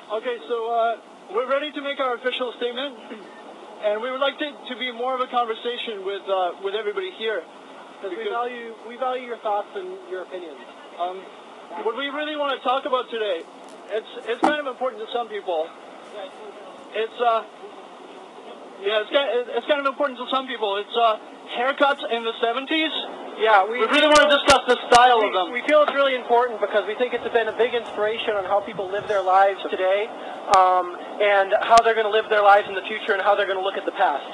Okay, so we're ready to make our official statement, and we would like to be more of a conversation with everybody here. Because we value your thoughts and your opinions. What we really want to talk about today, it's kind of important to some people. It's kind of important to some people. It's haircuts in the 70s. Yeah, we really want to discuss the style of them. We feel it's really important because we think it's been a big inspiration on how people live their lives today, and how they're going to live their lives in the future, and how they're going to look at the past.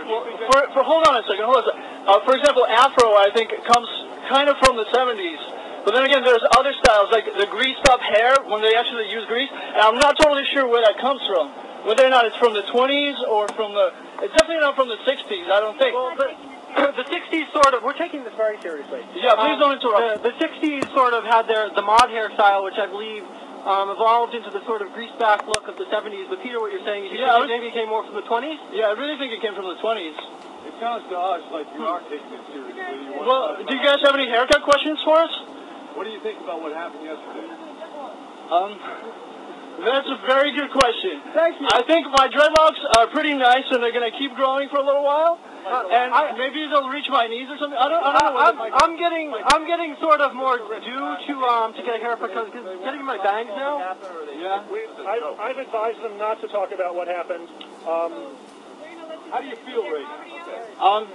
Well, hold on a second. For example, Afro, I think, comes kind of from the 70s. But then again, there's other styles, like the greased up hair, when they actually use grease. And I'm not totally sure where that comes from. Whether or not it's from the 20s or from the... It's definitely not from the 60s, I don't think. Well, the 60s sort of... We're taking this very seriously. Yeah, please don't interrupt. The 60s sort of had the mod hairstyle, which I believe evolved into the sort of greased back look of the 70s. But Peter, what you're saying is maybe it came more from the 20s? Yeah, I really think it came from the 20s. It sounds to us like you are taking it seriously. Well, do you guys have any haircut questions for us? What do you think about what happened yesterday? That's a very good question. Thank you. I think my dreadlocks are pretty nice, and they're going to keep growing for a little while. And maybe they'll reach my knees or something. I don't know. I'm getting sort of more due to get a haircut because getting my bangs now. Yeah. I've advised them not to talk about what happened. How do you feel right now?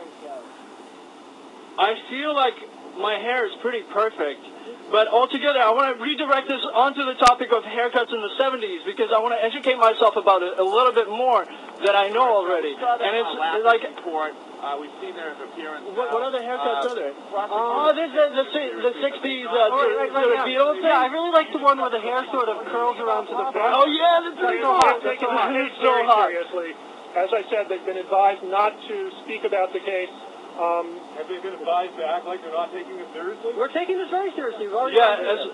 I feel like my hair is pretty perfect. But altogether, I want to redirect this onto the topic of haircuts in the 70s because I want to educate myself about it a little bit more than I know already. And it's like... We've seen their appearance. What other haircuts are there? Oh, there's the 60s sort of Beatles thing. Yeah, I really like the one where the hair sort of curls around to the front. Oh, yeah, that's pretty so hot. It's so hot. Seriously. As I said, they've been advised not to speak about the case. Have they been advised to act like they're not taking it seriously? We're taking this very seriously. Yeah. There was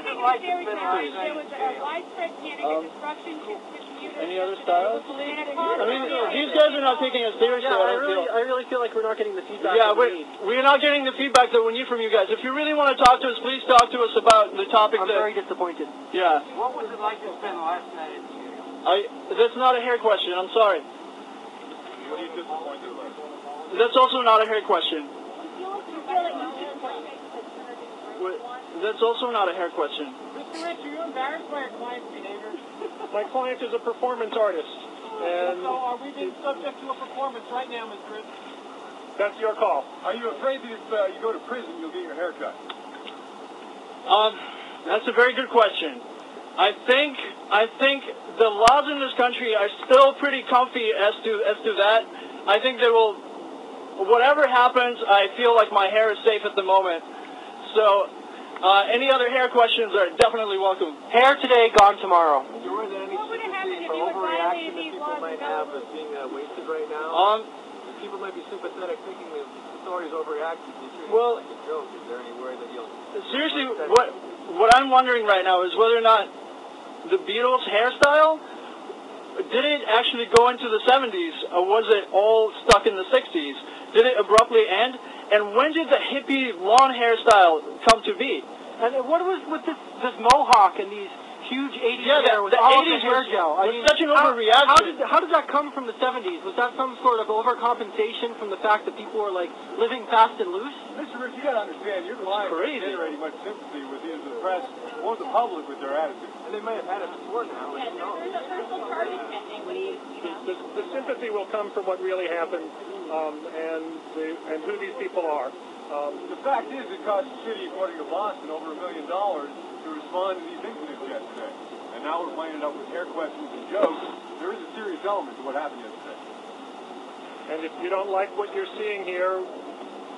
a widespread panic and destruction. Any other styles? I mean, these guys are not taking it seriously. Yeah, I really feel like we're not getting the feedback. Yeah, we're not getting the feedback that we need from you guys. If you really want to talk to us, please talk to us about the topic. I'm very disappointed. Yeah. What was it like to spend the last night? That's not a hair question. I'm sorry. What are you disappointed about? That's also not a hair question. That's also not a hair question. Mr. Rich, are you embarrassed by your client's behavior? My client is a performance artist, and so are we being subject to a performance right now, Mr. Rich? that's your call. Are you afraid that if you go to prison, you'll get your hair cut? That's a very good question. I think the laws in this country are still pretty comfy as to that. I think they will. Whatever happens, I feel like my hair is safe at the moment. So, any other hair questions are definitely welcome. Hair today, gone tomorrow. Is there any What would have happened if sympathy for you would overreaction violate that these people laws? might have as being wasted right now? People might be sympathetic, thinking that the authorities overreacted. Well, like a joke. Is there any worry that you'll... Seriously, what I'm wondering right now is whether or not the Beatles' hairstyle, did it actually go into the 70s, or was it all stuck in the 60s? Did it abruptly end? And when did the hippie lawn hairstyle come to be? And what was with this mohawk and these huge 80s hair with the all of 80s the hair gel? I mean, such an overreaction. How did that come from the 70s? Was that some sort of overcompensation from the fact that people were like living fast and loose? Mr. Rich, you gotta understand, your client is generating much sympathy with either the press or the public with their attitude. And they may have had it before now. There's a personal charge pending. What do you know? The sympathy will come from what really happened, and who these people are. The fact is, it cost the city, according to Boston, over $1 million to respond to these incidents yesterday. And now we're playing it up with hair questions and jokes. There is a serious element to what happened yesterday. And if you don't like what you're seeing here,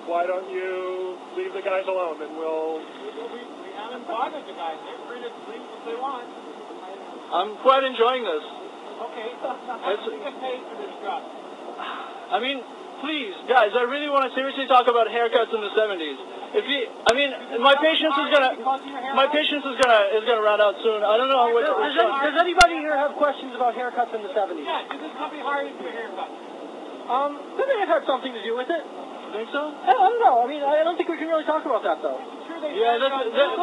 why don't you leave the guys alone, and we'll... We haven't bothered the guys. They're free to leave if they want. I'm quite enjoying this. Okay. How do you get paid for this job? I mean, please, guys, I really want to seriously talk about haircuts in the 70s. My patience is gonna run out soon. I don't know what. Does anybody here have questions about haircuts in the 70s? Yeah, did this company hire you for a haircut? They may have had something to do with it. think so? I don't know. I mean, I don't think we can really talk about that, though. Yeah,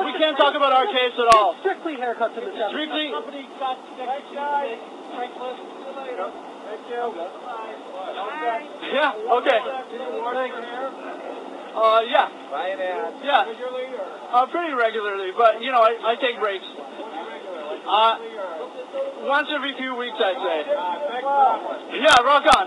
we can't talk about our case at all. Strictly haircuts in the 70s. Strictly. Company got next guy. Franklin, see you later. Thank you. Bye. Yeah, okay. Yeah. Bye, man. Yeah. Regularly or? Pretty regularly, but, you know, I take breaks. Once every few weeks, I'd say. Thanks for that one. Yeah, rock on.